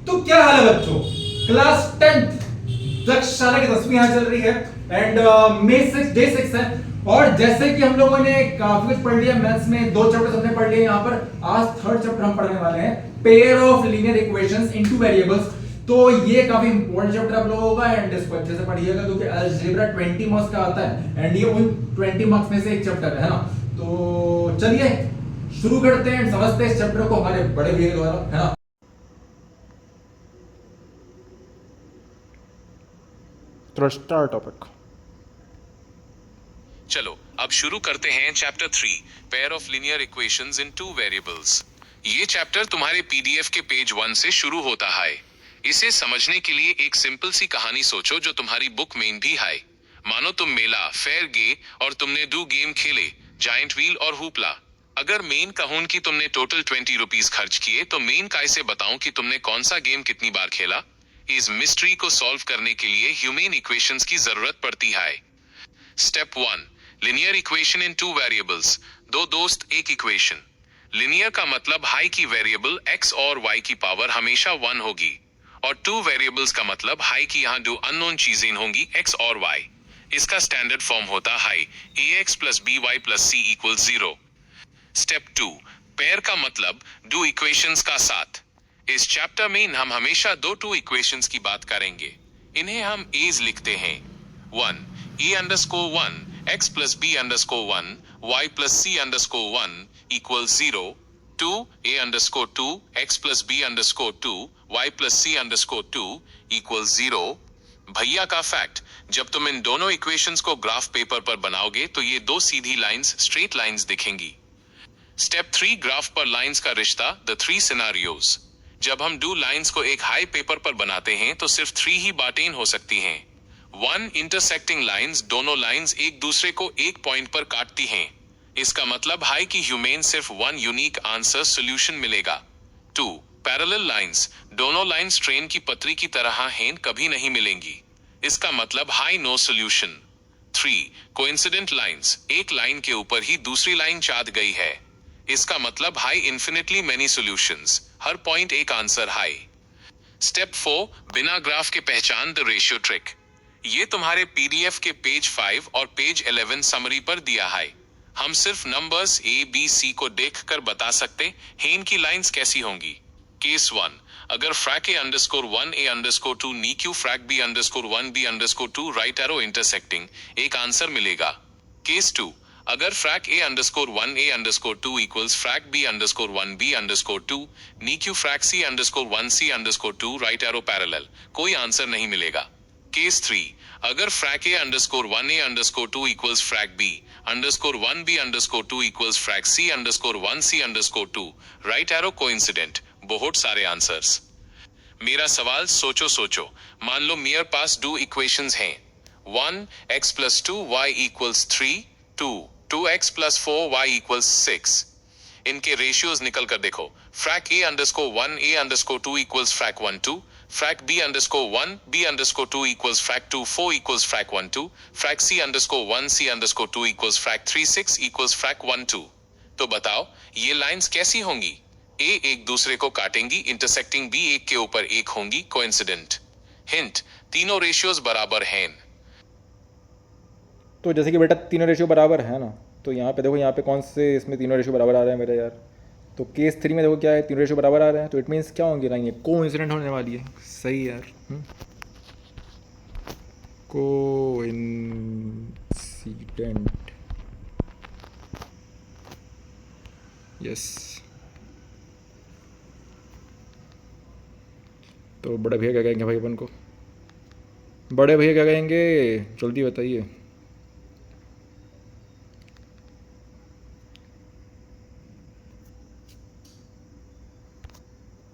तो क्या हाल है बच्चों, क्लास 10th दक्षशाला की 10वीं यहाँ चल रही है एंड मे 6 डे 6 है। और जैसे कि हम लोगों ने काफी कुछ पढ़ लिया मैथ्स में, 2 चैप्टर्स हमने पढ़ लिए यहाँ पर। आज थर्ड चैप्टर हम पढ़ने वाले हैं, pair of linear equations into variables. तो ये काफी इंपॉर्टेंट चैप्टर आप लोगों का एंड इसको अच्छे से पढ़िएगा क्योंकि अलजेब्रा 20 मार्क्स का आता है एंड ये उन 20 मार्क्स में से एक चैप्टर है ना। तो चलिए शुरू करते हैं, समझते हैं इस चैप्टर को हमारे बड़े भैया द्वारा, है ना। Start topic. चलो अब शुरू करते हैं chapter 3, pair of linear equations in two variables. ये चैप्टर तुम्हारे पीडीएफ के पेज 1 से शुरू होता है। इसे समझने के लिए एक सिंपल सी कहानी सोचो जो तुम्हारी बुक में भी है। मानो तुम मेला फेयर गए और तुमने 2 गेम खेले, जायंट व्हील और हुपला। अगर मेन कहूं कि तुमने टोटल 20 रुपीज खर्च किए तो मेन कैसे बताऊं कि तुमने कौन सा गेम कितनी बार खेला। इस मिस्ट्री को सॉल्व करने के लिए ह्यूमन इक्वेशंस की जरूरत पड़ती है। Step 1, linear equation in 2 variables. 2 दोस्त एक इक्वेशन। लिनियर का मतलब है कि वेरिएबल x और y की पावर हमेशा 1 होगी, और 2 वेरिएबल्स का मतलब है कि यहाँ 2 अननोन चीजें होंगी x और y। इसका स्टैंडर्ड फॉर्म होता है ax plus by plus c equals 0। Step 2, pair का मतलब 2 इक्वेशंस का साथ। इस चैप्टर में हम हमेशा 2 इक्वेशंस की बात करेंगे। इन्हें हम एज लिखते हैं। 1 a_1 x plus b_1 y plus c_1 equals 0। 2 a_2 x plus b_2 y plus c_2 equals 0। भैया का फैक्ट, जब तुम इन दोनों इक्वेशंस को ग्राफ पेपर पर बनाओगे तो ये 2 सीधी लाइंस, स्ट्रेट लाइंस दिखेंगी। स्टेप 3, ग्राफ पर लाइंस का रिश्ता, द 3 सिनारियोज। जब हम 2 लाइंस को एक हाई पेपर पर बनाते हैं तो सिर्फ 3 ही बातें हो सकती हैं। 1 इंटरसेक्टिंग लाइंस, दोनों लाइंस एक दूसरे को एक पॉइंट पर काटती हैं। इसका मतलब है कि ह्यूमन सिर्फ 1 यूनिक आंसर सॉल्यूशन मिलेगा। 2 पैरेलल लाइंस, दोनों लाइंस ट्रेन की पटरी की तरह हैं, कभी नहीं मिलेंगी। इसका मतलब है नो सॉल्यूशन। 3 कोइंसिडेंट लाइंस, एक लाइन के ऊपर ही दूसरी लाइन चाद गई है। इसका मतलब है इन्फिनिटली मेनी सॉल्यूशंस, हर पॉइंट एक आंसर है। स्टेप 4, बिना ग्राफ के पहचान, द रेशियो ट्रिक। ये तुम्हारे पीडीएफ के पेज 5 और पेज 11 समरी पर दिया है। हम सिर्फ नंबर्स ए बी सी को देखकर बता सकते हैं इनकी लाइंस कैसी होंगी। केस 1, अगर frac a_1 a_2 neq frac b_1 b_2 right arrow intersecting, एक आंसर मिलेगा। केस 2, अगर frac a_1 a_2 equals frac b_1 b_2 neq frac c_1 c_2 right arrow parallel, कोई आंसर नहीं मिलेगा। केस 3, अगर frac a_1 a_2 equals frac b_1 b_2 equals frac c_1 c_2 right arrow coincident, बहुत सारे answers. मेरा सवाल सोचो, मान लो मेरे पास 2 इक्वेशंस हैं। 1 x plus 2 y equals 3, 2x plus 4y equals 6। इनके रेशियोज निकल कर देखो। फ्रैक a_1 a_2 equals फ्रैक 1 2, फ्रैक b_1 b_2 equals फ्रैक 2 4 equals फ्रैक 1 2, फ्रैक c_1 c_2 equals फ्रैक 3 6 equals फ्रैक 1 2। तो बताओ ये लाइंस कैसी होंगी। ए एक दूसरे को काटेंगी, इंटरसेक्टिंग बी एक के ऊपर एक होंगी, कोइंसिडेंट। हिंट, तीनों रेशियोज बराबर हैं। तो जैसे कि बेटा तीनों रेशियो बराबर है ना, तो यहाँ पे देखो, यहाँ पे कौन से इसमें तीनों रेशियो बराबर आ रहे हैं मेरे यार। तो केस 3 में देखो क्या है, तीनों रेशियो बराबर आ रहे हैं, तो इट मीन्स क्या होंगी लाइन, कोइंसिडेंट होने वाली है। सही यार। Coincident, yes. तो बड़े भैया क्या कहेंगे भाई अपन को, बड़े भैया क्या कहेंगे, जल्दी बताइए।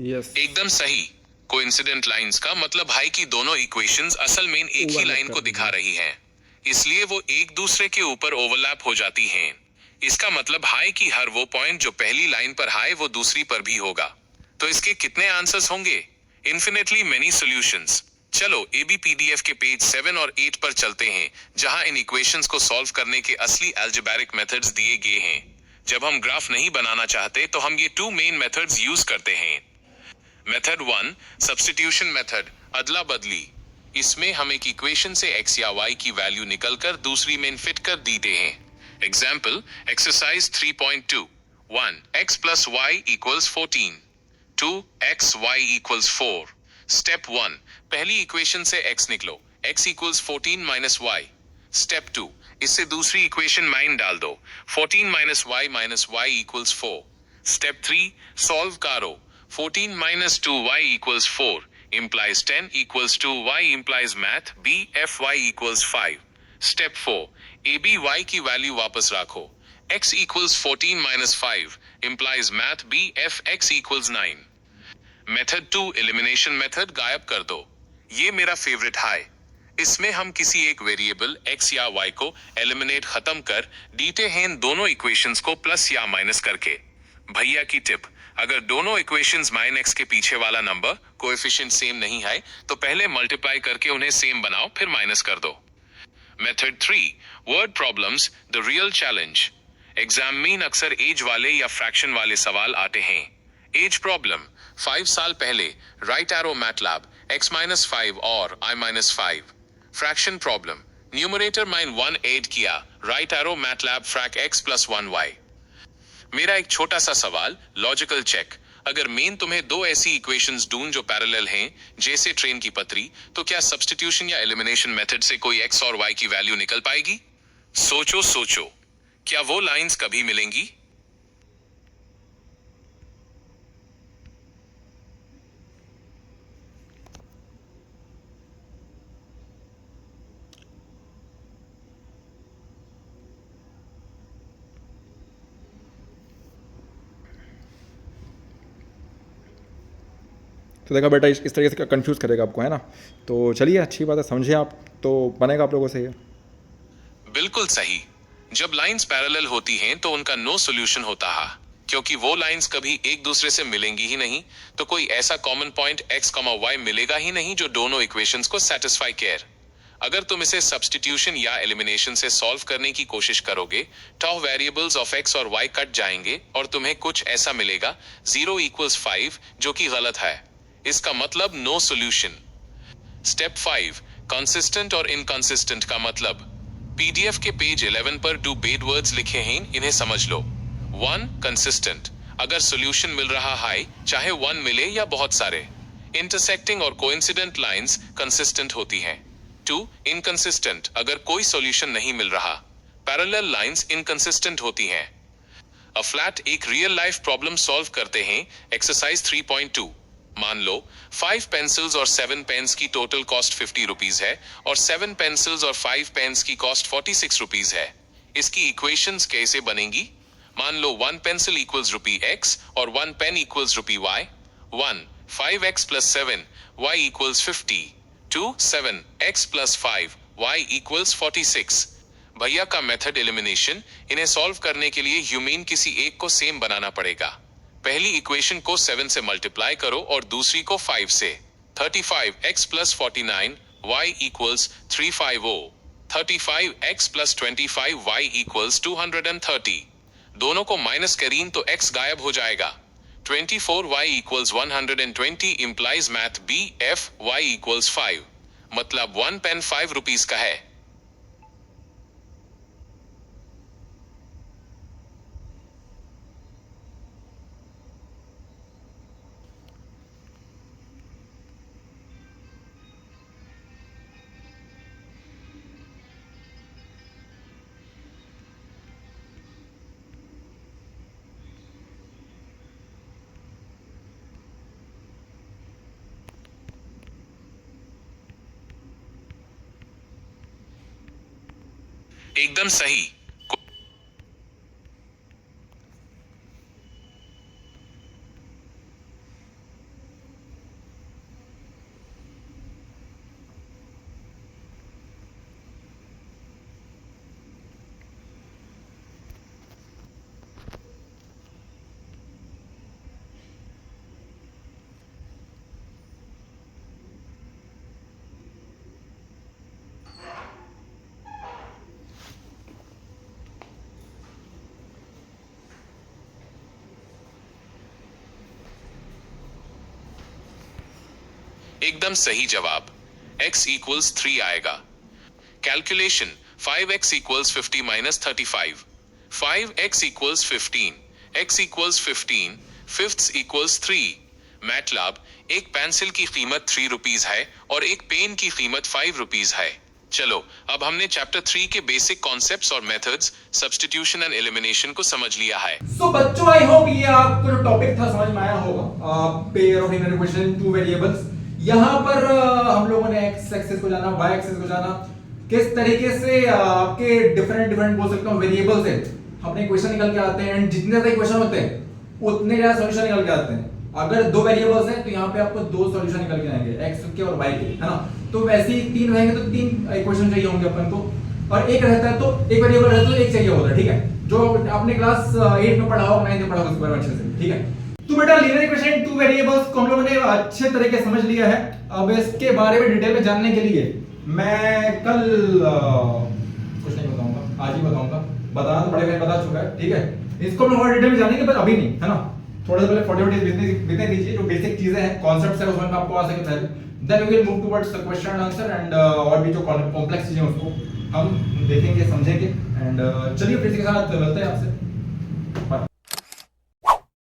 यस, एकदम सही। कोइंसिडेंट लाइंस का मतलब है कि दोनों इक्वेशंस असल में एक ही लाइन को दिखा रही हैं, इसलिए वो एक दूसरे के ऊपर ओवरलैप हो जाती हैं। इसका मतलब है कि हर वो पॉइंट जो पहली लाइन पर है वो दूसरी पर भी होगा। तो इसके कितने आंसर्स होंगे, इन्फिनिटली मेनी सॉल्यूशंस। चलो एबीपीडीएफ के पेज 7 और 8 पर चलते हैं, जहां इन इक्वेशंस को सॉल्व करने के असली अलजेब्रिक मेथड्स दिए गए हैं। जब हम ग्राफ नहीं बनाना चाहते तो हम ये 2 मेन मेथड्स यूज करते हैं। मेथड 1 सब्स्टिट्यूशन मेथड, अदला बदली। इसमें हम एक इक्वेशन से x या y की वैल्यू निकलकर दूसरी में फिट कर देते हैं। Example exercise 3.2 1 x plus y equals 14 2 x y equals 4। Step 1 पहली इक्वेशन से x निकलो, x equals 14 minus y। Step 2 इससे दूसरी इक्वेशन माइन डाल दो, 14 minus y equals 4। Step 3 solve करो, 14 minus 2y equals 4 implies 10 equals 2y implies math b f y equals 5। Step 4 a b y की value वापस रखो, x equals 14 minus 5 implies math b f x equals 9। Method 2 elimination method, गायब कर दो। ये मेरा favourite है। इसमें हम किसी एक वेरिएबल x या y को एलिमिनेट खत्म कर देते हैं दोनों इक्वेशंस को प्लस या माइनस करके। भैया की टिप, अगर दोनों इक्वेशंस माइन x के पीछे वाला नंबर कोएफिशिएंट सेम नहीं है तो पहले मल्टीप्लाई करके उन्हें सेम बनाओ फिर माइनस कर दो। Method 3 word problems, the real challenge. Exam में अक्सर एज वाले या फ्रैक्शन वाले सवाल आते हैं। एज प्रॉब्लम, 5 साल पहले राइट एरो मैटलैब x-5 और i-5। फ्रैक्शन प्रॉब्लम, न्यूमरेटर माइन 1 ऐड किया, राइट एरो मैटलैब फ्रैक x plus 1y। मेरा एक छोटा सा सवाल, लॉजिकल चेक। अगर मेन तुम्हें दो ऐसी इक्वेशंस ढूंढ जो पैरेलल हैं जैसे ट्रेन की पटरी, तो क्या सब्स्टिट्यूशन या एलिमिनेशन मेथड से कोई x और y की वैल्यू निकल पाएगी? सोचो सोचो, क्या वो लाइंस कभी मिलेंगी? तो देखा बेटा, इस तरीके से कंफ्यूज करेगा आपको, है ना। तो चलिए, अच्छी बात है, समझे आप तो बनेगा आप लोगों से ये। बिल्कुल सही। जब लाइंस पैरेलल होती हैं तो उनका नो सॉल्यूशन होता है, क्योंकि वो लाइंस कभी एक दूसरे से मिलेंगी ही नहीं, तो कोई ऐसा कॉमन पॉइंट x, y मिलेगा ही नहीं जो दोनों इक्वेशंस को सेटिस्फाई करे। अगर तुम इसे सब्स्टिट्यूशन या एलिमिनेशन से सॉल्व करने की कोशिश करोगे तो वेरिएबल्स ऑफ x और y कट जाएंगे और तुम्हें कुछ ऐसा मिलेगा 0 equals 5, जो कि गलत है। इसका मतलब नो सॉल्यूशन। स्टेप 5 कंसिस्टेंट और इनकंसिस्टेंट का मतलब। पीडीएफ के पेज 11 पर डू बेड वर्ड्स लिखे हैं, इन्हें समझ लो। 1 कंसिस्टेंट, अगर सॉल्यूशन मिल रहा है चाहे 1 मिले या बहुत सारे। इंटरसेक्टिंग और कोइंसिडेंट लाइंस कंसिस्टेंट होती हैं। 2 इनकंसिस्टेंट, अगर कोई सॉल्यूशन नहीं मिल रहा। पैरेलल लाइंस इनकंसिस्टेंट होती हैं। अ फ्लैट एक रियल लाइफ प्रॉब्लम सॉल्व करते हैं। एक्सरसाइज 3.2, मान लो 5 पेंसिल्स और 7 पेन्स की टोटल कॉस्ट 50 रुपीज है और 7 पेंसिल्स और 5 पेन्स की कॉस्ट 46 रुपीज है। इसकी इक्वेशंस कैसे बनेंगी? मान लो 1 पेंसिल इक्वल्स रुपी x और 1 पेन इक्वल्स रुपी y। 1 5x plus 7 y equals 50। 2 7x plus 5 y equals 46। भैया का मेथड एलिमिनेशन, इन्हें सॉल्व करने के लिए ह्यूमेन किसी एक को सेम बनाना पड़ेगा। पहली इक्वेशन को 7 से मल्टीप्लाई करो और दूसरी को 5 से। 35x plus 49 y equals 350। 35x plus 25 y equals 230। दोनों को माइनस करीन तो x गायब हो जाएगा। 24y equals 120 implies math b f y equals 5। मतलब 1 पेन 5 रुपीज का है। एकदम सही। एकदम सही जवाब। x इक्वल्स 3 आएगा। Calculation 5x equals 50 minus 35, 5x equals 15, x equals 15, fifths equals 3। मैटलैब, एक पेंसिल की कीमत 3 रुपीज है और एक पेन की कीमत 5 रुपीज है। चलो अब हमने चैप्टर 3 के बेसिक कॉन्सेप्ट्स और मेथड्स, सब्स्टिट्यूशन एंड एलिमिनेशन को समझ लिया है। सो बच्चों, आई होप ये आपको जो टॉपिक था समझ में आया होगा। Pair of linear equation, two variables. यहाँ पर हम लोगों ने x एक्सिस को जाना, y एक्सिस को जाना, किस तरीके से आपके डिफरेंट बोल सकता हूँ वेरिएबल्स है अपने इक्वेशन निकल के आते हैं। एंड जितने ज्यादा इक्वेशन होते हैं उतने ज्यादा सॉल्यूशन निकल के आते हैं। अगर दो वेरिएबल्स हैं तो यहाँ पे आपको दो सॉल्यूशन निकल के आएंगे, x के और y के, है ना। तो वैसे ही तीन रहेंगे तो तीन इक्वेशन चाहिए होंगे अपन को, और एक रहता है तो एक वेरिएबल रहता है तो एक चाहिए होता है, ठीक है। जो आपने क्लास 8 में पढ़ा होगा, 9 में पढ़ा होगा, उसके बारे में अच्छे से, ठीक है। तो बेटा लीनियर इक्वेशन, टू वेरिएबल्स को हम लोगों ने अच्छे तरीके से समझ लिया है। अब इसके बारे में डिटेल में जानने के लिए मैं कल कुछ नहीं बताऊंगा, आज ही बताऊंगा। बताना तो बड़े भाई बता चुका है, ठीक है। इसको हम और डिटेल में जानेंगे पर अभी नहीं, है ना। थोड़ा सा पहले 40 डेज बीतने दीजिए, जो बेसिक चीजें हैं, कॉन्सेप्ट्स है, उसमें आपको आ सके पहले, then we will move towards the question and answer and और भी जो कॉम्प्लेक्स चीजें उसको हम देखेंगे, समझेंगे। एंड चलिए फिर इसके साथ मिलते हैं आपसे। बाय।